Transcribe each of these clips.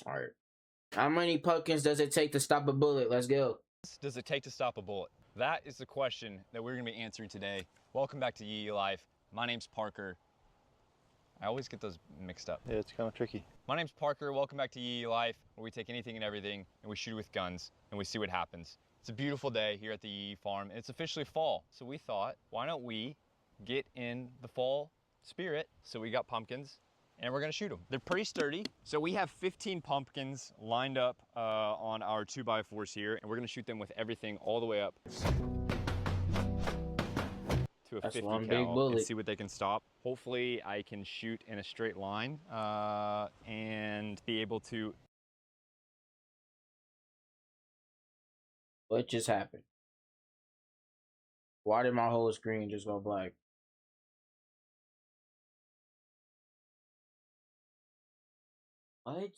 All right. How many pumpkins does it take to stop a bullet? Let's go. Does it take to stop a bullet? That is the question that we're going to be answering today. Welcome back to Yee Life. My name's Parker. I always get those mixed up. Yeah, it's kind of tricky. My name's Parker. Welcome back to Yee Life, where we take anything and everything and we shoot with guns and we see what happens. It's a beautiful day here at the Yee farm, and it's officially fall. So we thought, why don't we get in the fall spirit? So we got pumpkins, and we're gonna shoot them. They're pretty sturdy. So we have 15 pumpkins lined up on our 2x4s here, and we're gonna shoot them with everything all the way up to a That's 50 one big cal and bullet. see what they can stop. Hopefully I can shoot in a straight line and be able to. What just happened? Why did my whole screen just go black? What?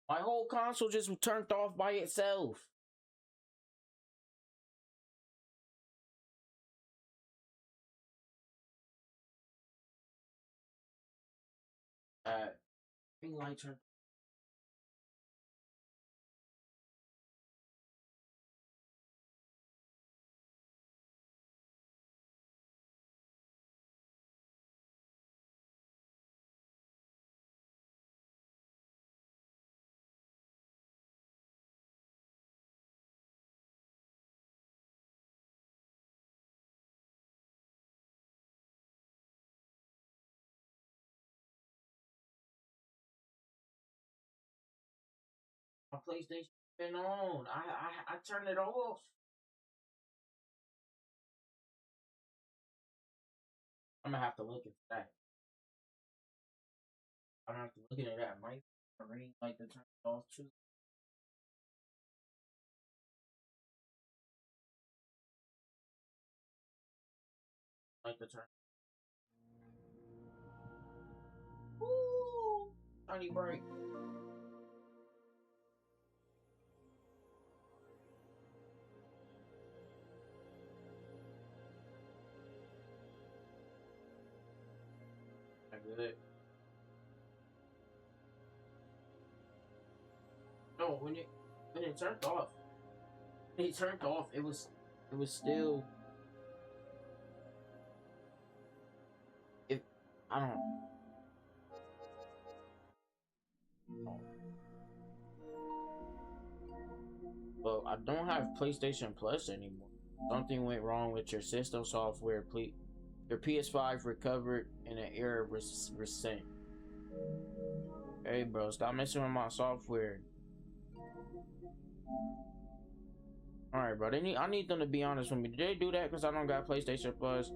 My whole console just turned off by itself. Ring light turned. My PlayStation been on. I turned it off. I'm gonna have to look at that. I'm gonna have to look into that. Might ring like the turn it off too. Like the turn. Woo! Tiny break. Good. No, when it turned off, it was still it. I don't know. Well, I don't have PlayStation Plus anymore. Something went wrong with your system software. Please, your PS5 recovered and an error was sent. Hey, bro, stop messing with my software. All right, bro. I need them to be honest with me. Did they do that because I don't got PlayStation Plus?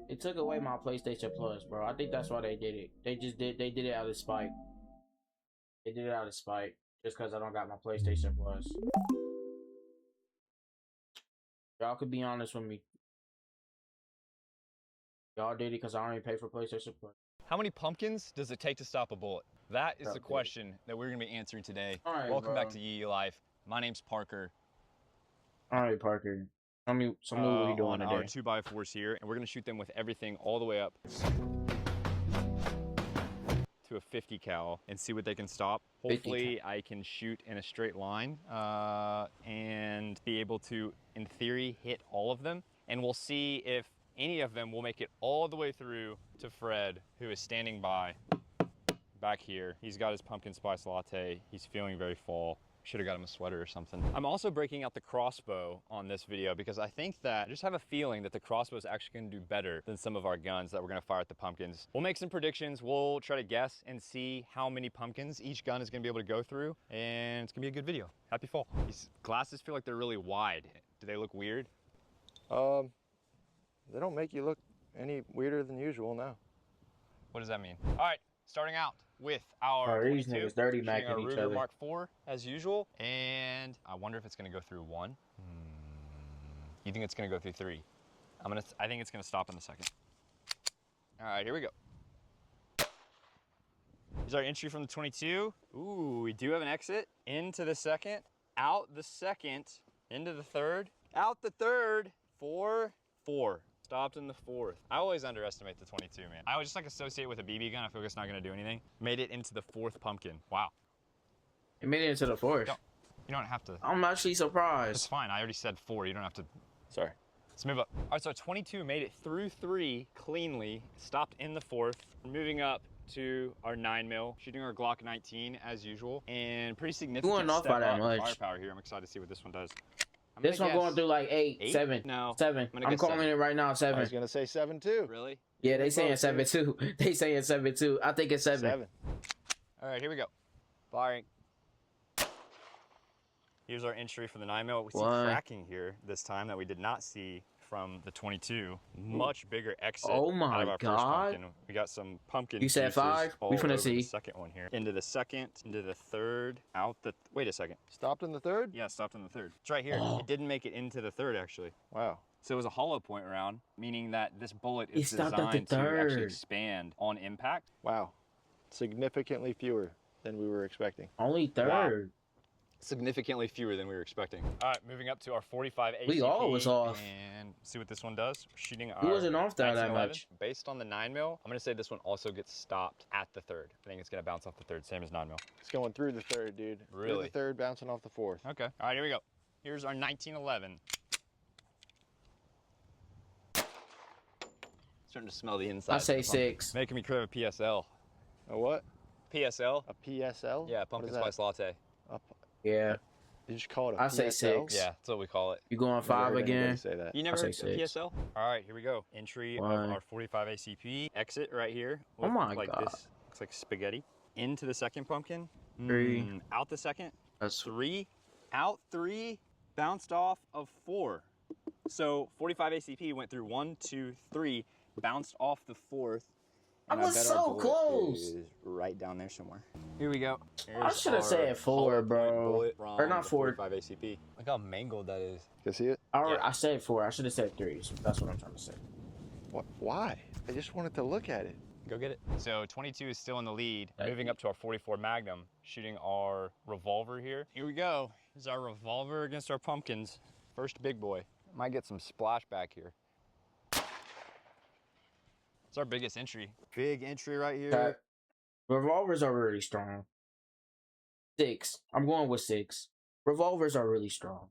It took away my PlayStation Plus, bro. I think that's why they did it. They did it out of spite. They did it out of spite just because I don't got my PlayStation Plus. Y'all could be honest with me. Y'all did it because I don't even pay for PlayStation Plus. How many pumpkins does it take to stop a bullet? That is the question that we're gonna be answering today. Welcome back to Yee Life. My name's Parker. All right, Parker. Tell me what we doing on today. our 2x4s here, and we're gonna shoot them with everything all the way up to a 50 cal and see what they can stop. Hopefully I can shoot in a straight line and be able to, in theory, hit all of them. And we'll see if any of them will make it all the way through to Fred, who is standing by back here. He's got his pumpkin spice latte. He's feeling very fall. Should have got him a sweater or something. I'm also breaking out the crossbow on this video because I think that, I just have a feeling that the crossbow is actually gonna do better than some of our guns that we're gonna fire at the pumpkins. We'll make some predictions. We'll try to guess and see how many pumpkins each gun is gonna be able to go through, and it's gonna be a good video. Happy fall. These glasses feel like they're really wide. Do they look weird? They don't make you look any weirder than usual now. What does that mean? All right, starting out with our these 22, niggas dirty shooting macking our each Ruger other. Mark IV as usual, and I wonder if it's gonna go through one. You think it's gonna go through three? I think it's gonna stop in the second. All right, here we go. Here's our entry from the 22. Ooh, we do have an exit into the second, out the second, into the third, out the third, 4, 4. Stopped in the 4th. I always underestimate the 22, man. I always just like associate with a BB gun. I feel like it's not gonna do anything. Made it into the 4th pumpkin. Wow. It made it into the 4th. You don't have to. I'm actually surprised. It's fine. I already said 4. You don't have to. Sorry. Let's move up. All right, so 22 made it through 3 cleanly. Stopped in the 4th. We're moving up to our 9mm, shooting our Glock 19 as usual, and pretty significant Going off step by that up much. firepower here. I'm excited to see what this one does. This one going through like 8, 7. No. 7. I'm calling it right now, I 7. was gonna say 7 too. Really? Yeah, they saying 7 too. They saying 7 too. I think it's 7. 7. All right, here we go. Firing. Here's our entry for the 9mm. We see cracking here this time that we did not see from the 22. Much bigger exit. Oh my out of our God. First pumpkin. We got some pumpkin. You said pieces 5? all We finna over see. the second one here. Into the 2nd, into the 3rd, out the. Wait a second. Stopped in the 3rd? Yeah, stopped in the 3rd. It's right here. It didn't make it into the 3rd actually. Wow. So it was a hollow point round, meaning that this bullet It is stopped at the designed to actually 3rd. expand on impact. Wow. Significantly fewer than we were expecting. Only 3rd. Significantly fewer than we were expecting. All right, moving up to our 45 ACP. We all was off. And see what this one does. We're shooting our We wasn't off that 1911. much. Based on the 9mm, I'm gonna say this one also gets stopped at the 3rd. I think it's gonna bounce off the 3rd, same as 9mm. It's going through the 3rd, dude. Really? Through the 3rd, bouncing off the 4th. Okay, all right, here we go. Here's our 1911. Starting to smell the inside. I say 6. Making me crave a PSL. A what? PSL? A PSL? Yeah, What pumpkin is that? spice latte. Yeah. You just call it a I say PSL? 6. Yeah, that's what we call it. You going Never 5 heard anybody again? say that. You never say heard of 6. PSL? All right, here we go. Entry of 1. our 45 ACP. Exit right here. Oh my like God. This looks like spaghetti. Into the 2nd pumpkin. 3. Out the 2nd. That's 3. Out 3. Bounced off of 4. So 45 ACP went through 1, 2, 3. Bounced off the 4th. I and was bet our so bullet close. is right down there somewhere. Here we go. I should have said 4, bro. Or not 4. 45 ACP. Look how mangled that is. You see it? I said 4. I should have said 3. So that's what I'm trying to say. What? Why? I just wanted to look at it. Go get it. So 22 is still in the lead. Moving up to our 44 Magnum, shooting our revolver here. Here we go. Here's our revolver against our pumpkins. First big boy. Might get some splashback here. It's our biggest entry. Big entry right here. Okay. Revolvers are really strong. 6. I'm going with 6. Revolvers are really strong.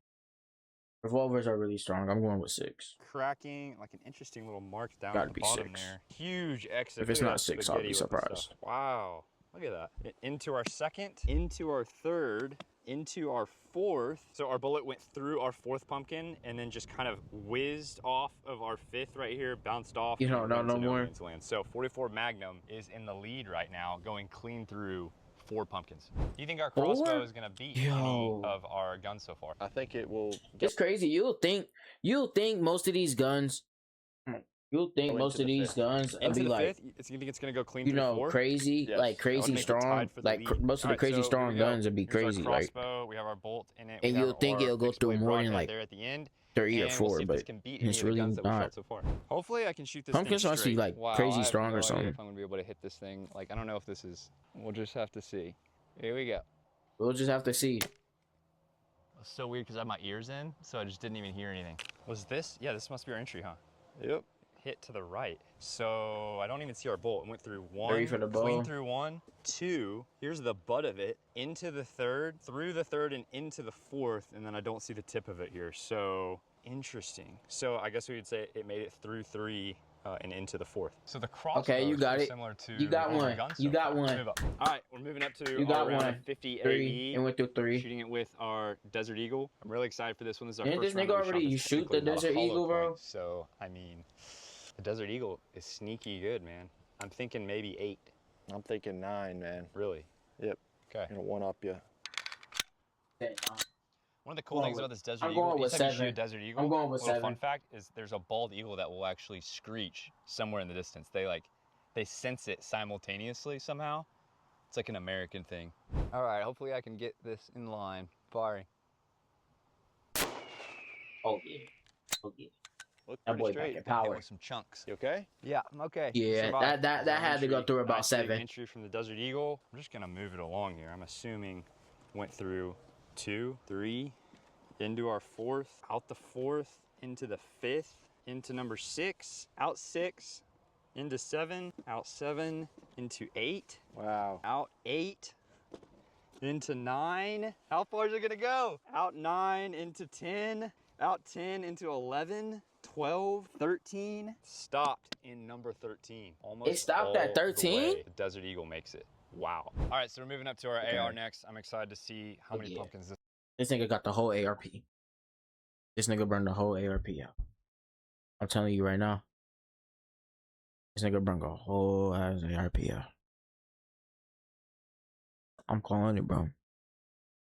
Revolvers are really strong. I'm going with 6. Cracking, like an interesting little mark down Gotta at the be bottom 6. there. Huge exit. If it's Look at not that 6, I'll spaghetti be with the surprised. stuff. Wow. Look at that. Into our 2nd, into our 3rd, into our 4th. So our bullet went through our 4th pumpkin and then just kind of whizzed off of our 5th right here, bounced off. You don't and know went no to more? man's land. So 44 Magnum is in the lead right now, going clean through 4 pumpkins. Do you think our crossbow 4? is gonna beat Yo. any of our guns so far? I think it will. It's crazy. You'll think most of these guns. You'll think Go most into of the these 5th. guns will Into be the like, 5th, you think it's gonna go clean you through know, 4? crazy, Yes. like That would crazy make it strong. tied for the Like lead. most of the Alright, crazy so strong here we go. guns would be Here's our crazy, right? crossbow. We have our bolt in it. And we you'll have think our it'll go fixed through blade more than, broadhead like, there at the end. 3 or And 4, we'll see if this but can beat any it's of the really guns that we've not. shot so far. Hopefully I can shoot this Pumpkins thing must be, straight. like, Wow, crazy I have strong no or idea something. if I'm gonna be able to hit this thing. Like, I don't know if this is. We'll just have to see. Here we go. We'll just have to see. It's so weird because I have my ears in, so I just didn't even hear anything. Was this? Yeah, this must be our entry, huh? Yep. Hit to the right. So I don't even see our bolt. It went through 1, 3 for the bow. clean through 1, 2. Here's the butt of it, into the 3rd, through the 3rd and into the 4th, and then I don't see the tip of it here. So interesting. So I guess we would say it made it through 3 and into the 4th. So the crossbow Okay, you is got pretty it. similar to You got all our one. guns You so got far. one. Let's move up. All right, we're moving up to You got our round one. of 50 3 AE. and went through 3. Shooting it with our Desert Eagle. I'm really excited for this one. This is our Didn't first this round nigga that we shot already that's shoot the technically not a Desert hollow Eagle, bro? point. So, I mean, the Desert Eagle is sneaky good, man. I'm thinking maybe 8. I'm thinking 9, man. Really? Yep. Okay. Gonna one up you. One of the cool things about this Desert I'm Eagle, going with anytime you shoot a 7. Desert Eagle, I'm going with little 7. fun fact is there's a bald eagle that will actually screech somewhere in the distance. They sense it simultaneously somehow. It's like an American thing. All right, hopefully I can get this in line. Firing. Oh yeah. Oh yeah. Look That pretty boy straight. back at Hit power. with some chunks. You okay? Yeah, I'm okay. Yeah, Survived. that had to go Entry, through about nice big 7. Entry from the Desert Eagle. I'm just gonna move it along here. I'm assuming went through 2, 3, into our 4th, out the 4th, into the 5th, into number 6, out 6, into 7, out 7, into 8, Wow. out 8, into 9. How far is it gonna go? Out 9, into 10, out 10, into 11, 12, 13. Stopped in number 13. Almost It stopped at all 13? the way. The Desert Eagle makes it. Wow. All right, so we're moving up to our Okay. AR next. I'm excited to see how many Yeah. pumpkins this. This nigga got the whole ARP. This nigga burned the whole ARP out. I'm telling you right now. This nigga burned a whole ass ARP out. I'm calling it, bro.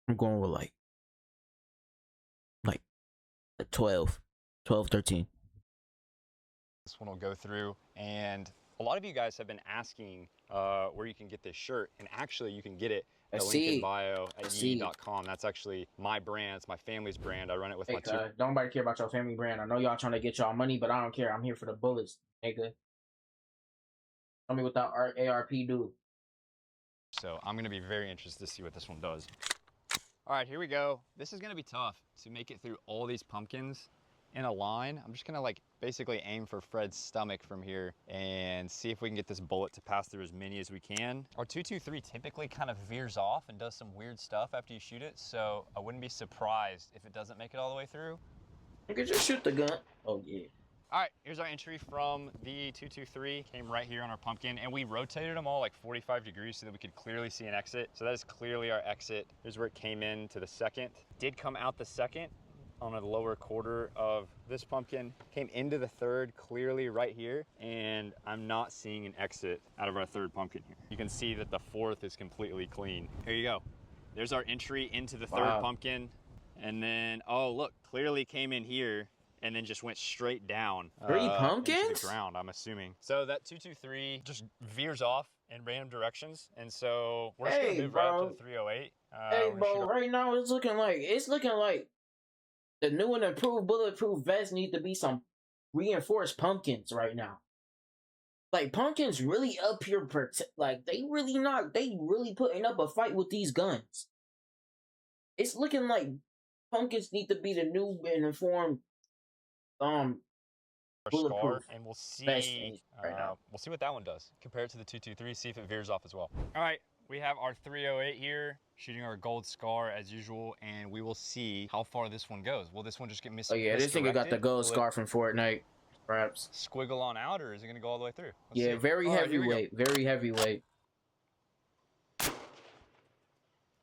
I'm going with like a 12, 13. This one will go through, and a lot of you guys have been asking where you can get this shirt, and actually you can get it at the link in bio at yee.com. That's actually my brand. It's my family's brand. I run it with my two. Don't nobody care about your family brand. I know y'all trying to get y'all money, but I don't care. I'm here for the bullets, nigga. Tell me what that ARP do. So I'm gonna be very interested to see what this one does. All right, here we go. This is gonna be tough to make it through all these pumpkins in a line. I'm just gonna like basically aim for Fred's stomach from here and see if we can get this bullet to pass through as many as we can. Our 223 typically kind of veers off and does some weird stuff after you shoot it, so I wouldn't be surprised if it doesn't make it all the way through. You can just shoot the gun. Oh yeah. All right, here's our entry from the 223. Came right here on our pumpkin, and we rotated them all like 45 degrees so that we could clearly see an exit. So that is clearly our exit. Here's where it came in to the second. Did come out the second on the lower quarter of this pumpkin. Came into the third clearly right here, and I'm not seeing an exit out of our third pumpkin here. You can see that the fourth is completely clean. Here you go. There's our entry into the third pumpkin. And then, oh look, clearly came in here and then just went straight down. 3 pumpkins? Into the ground, I'm assuming. So that 223 just veers off in random directions, and so we're just gonna move right up to the 308. Hey, bro, right now it's looking like the new and improved bulletproof vest need to be some reinforced pumpkins right now. Like, pumpkins really up here, like, they really putting up a fight with these guns. It's looking like pumpkins need to be the new and informed bulletproof. And we'll see right now. We'll see what that one does. Compare it to the 223, see if it veers off as well. All right, we have our 308 here, shooting our gold Scar as usual, and we will see how far this one goes. Will this one just get misdirected? Oh yeah, this nigga got the gold Scar from Fortnite. Perhaps squiggle on out, or is it gonna go all the way through? Let's see. Very heavyweight, very heavyweight.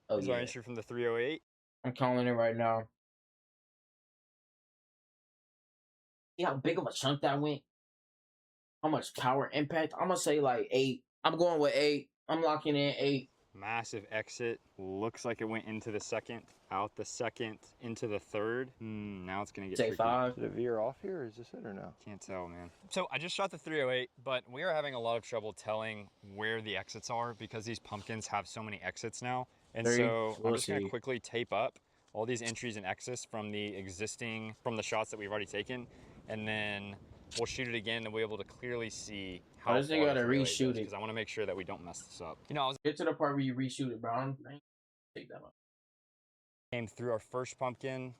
Oh, Here's our entry from the 308. I'm calling it right now. See how big of a chunk that went? How much power impact? I'm gonna say like 8. I'm going with 8. I'm locking in 8. Massive exit. Looks like it went into the second, out the second, into the third. Now it's gonna get say 5. Did it veer off here, or is this it or no? Can't tell, man. So I just shot the 308, but we are having a lot of trouble telling where the exits are because these pumpkins have so many exits now. And so I'm just gonna quickly tape up all these entries and exits from the shots that we've already taken, and then we'll shoot it again and we'll be able to clearly see how far you gotta reshoot it because I want to make sure that we don't mess this up. You know, get to the part where you reshoot it, bro. Take that one. Came through our first pumpkin,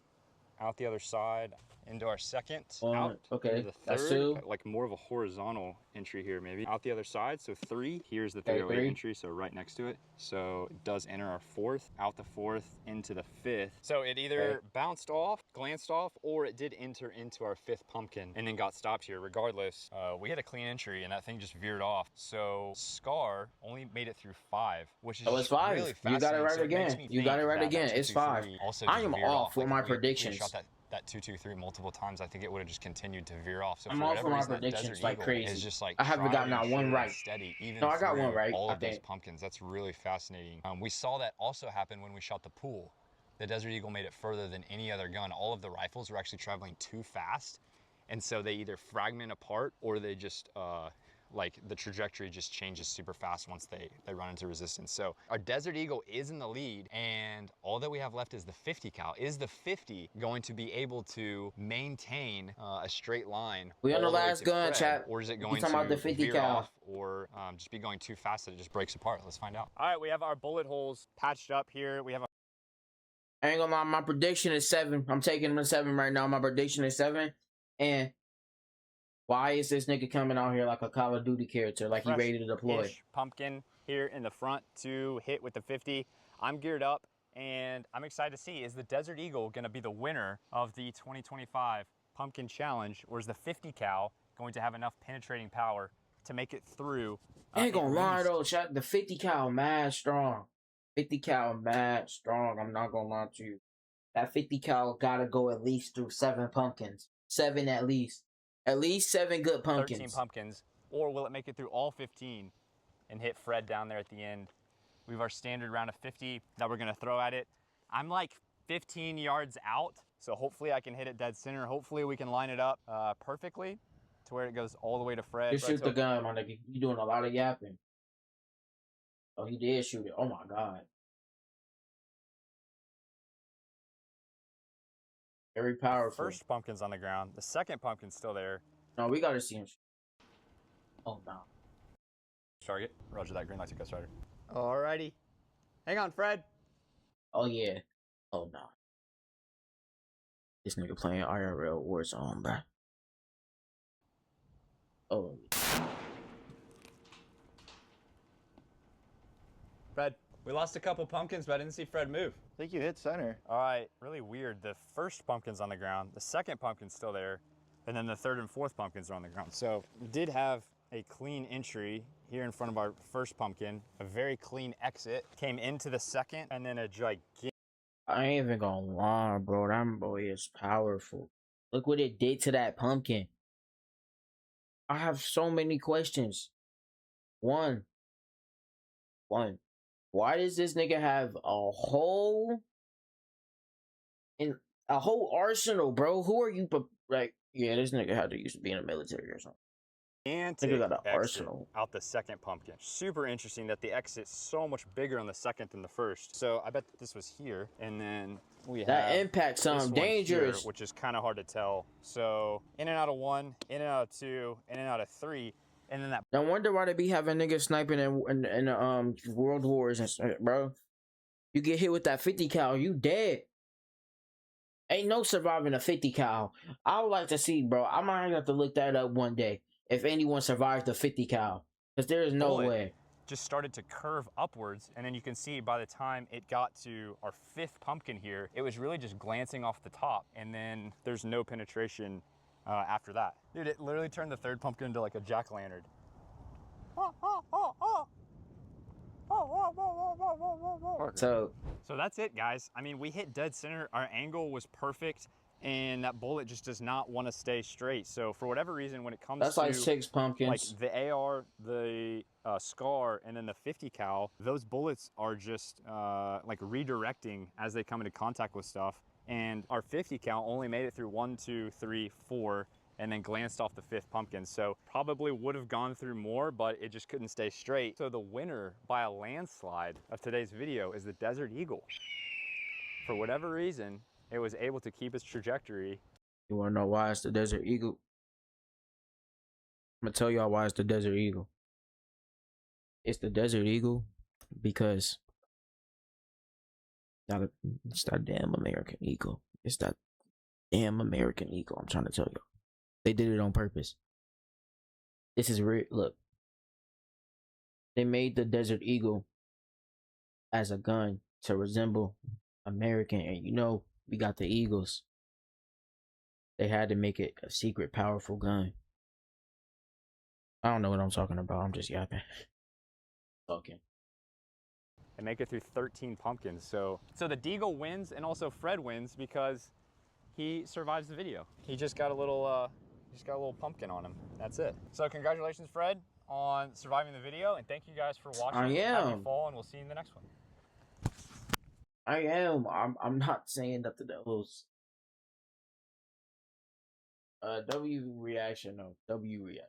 out the other side, into our second, out, okay, into the third, that's 2. Like more of a horizontal entry here maybe. Out the other side, so 3. Here's the 308 entry, so right next to it. So it does enter our 4th, out the 4th, into the 5th. So it either bounced off, glanced off, or it did enter into our 5th pumpkin and then got stopped here. Regardless, we had a clean entry and that thing just veered off. So Scar only made it through 5, which is it's 5. Really you got it right again. You got it right again. It's 5. I am off for my predictions. That 223 multiple times, I think it would have just continued to veer off. So I'm off for my predictions like crazy. Is just like I haven't gotten not one right. Steady, even no, I got one right. All of those pumpkins. That's really fascinating. We saw that also happen when we shot the pool. The Desert Eagle made it further than any other gun. All of the rifles were actually traveling too fast, and so they either fragment apart or they just like the trajectory just changes super fast once they run into resistance. So our Desert Eagle is in the lead, and all that we have left is the 50 cal. Is the 50 going to be able to maintain a straight line? We on the last gun, chat. Or is it going to about the 50 veer cal off, or just be going too fast that it just breaks apart? Let's find out. All right, we have our bullet holes patched up here. We have I ain't gonna lie, my prediction is 7. I'm taking him to 7 right now. My prediction is 7, and Why is this nigga coming out here like a Call of Duty character, like he Fresh ready to deploy? ish pumpkin here in the front to hit with the 50. I'm geared up, and I'm excited to see, is the Desert Eagle gonna be the winner of the 2025 Pumpkin Challenge, or is the 50 cal going to have enough penetrating power to make it through? I ain't gonna lie least? though, the 50 cal mad strong. 50 cal mad strong, I'm not gonna lie to you. That 50 cal gotta go at least through 7 pumpkins. 7 at least. At least 7 good pumpkins. 13 pumpkins, or will it make it through all 15 and hit Fred down there at the end? We have our standard round of 50 that we're gonna throw at it. I'm like 15 yards out, so hopefully I can hit it dead center. Hopefully we can line it up perfectly to where it goes all the way to Fred. You shoot the gun, my nigga. You doing a lot of yapping. Oh, he did shoot it. Oh my god. Very powerful. First pumpkin's on the ground. The second pumpkin's still there. No, we gotta see him. Oh no. Target. Roger that. Green light to Ghost Rider. Alrighty. Hang on, Fred. Oh yeah. Oh no. This nigga playing IRL Warzone, bruh. Oh. Fred, we lost a couple pumpkins, but I didn't see Fred move. I think you hit center. All right, really weird. The first pumpkin's on the ground, the second pumpkin's still there, and then the third and fourth pumpkins are on the ground. So we did have a clean entry here in front of our first pumpkin, a very clean exit, came into the second, and then a gigantic. I ain't even gonna lie, bro. That boy is powerful. Look what it did to that pumpkin. I have so many questions. One. Why does this nigga have a whole arsenal, bro? Who are you? Like, yeah, this nigga had to used to be in the military or something. Nigga got an arsenal out the second pumpkin. Super interesting that the exit's so much bigger on the second than the first. So I bet that this was here, and then we have that impact sounds dangerous, here, which is kind of hard to tell. So in and out of 1, in and out of 2, in and out of 3. And then that. No wonder why they be having niggas sniping in World Wars and shit, bro. You get hit with that 50 cal, you dead. Ain't no surviving a 50 cal. I would like to see, bro. I might have to look that up one day. If anyone survives the 50 cal, because there is no way. Just started to curve upwards, and then you can see by the time it got to our 5th pumpkin here, it was really just glancing off the top, and then there's no penetration after that. Dude, it literally turned the 3rd pumpkin into like a jack-o'-lantern. So that's it, guys. I mean, we hit dead center. Our angle was perfect, and that bullet just does not want to stay straight. So for whatever reason, when it comes that's to like 6 pumpkins, like the AR, the SCAR, and then the 50 cal, those bullets are just like redirecting as they come into contact with stuff. And our 50 cal only made it through 1, 2, 3, 4, and then glanced off the 5th pumpkin. So probably would have gone through more, but it just couldn't stay straight. So the winner by a landslide of today's video is the Desert Eagle. For whatever reason, it was able to keep its trajectory. You wanna know why it's the Desert Eagle? I'm gonna tell y'all why it's the Desert Eagle. It's the Desert Eagle because it's that damn American Eagle. It's that damn American Eagle. I'm trying to tell you. They did it on purpose. This is real. Look. They made the Desert Eagle as a gun to resemble American. And you know, we got the Eagles. They had to make it a secret, powerful gun. I don't know what I'm talking about. I'm just yapping. Talking. And make it through 13 pumpkins. So the Deagle wins, and also Fred wins because he survives the video. He just got a little pumpkin on him. That's it. So congratulations, Fred, on surviving the video, and thank you guys for watching. I am. Happy fall, and we'll see you in the next one. I am. I'm not saying that the Devils. W reaction, no. W reaction.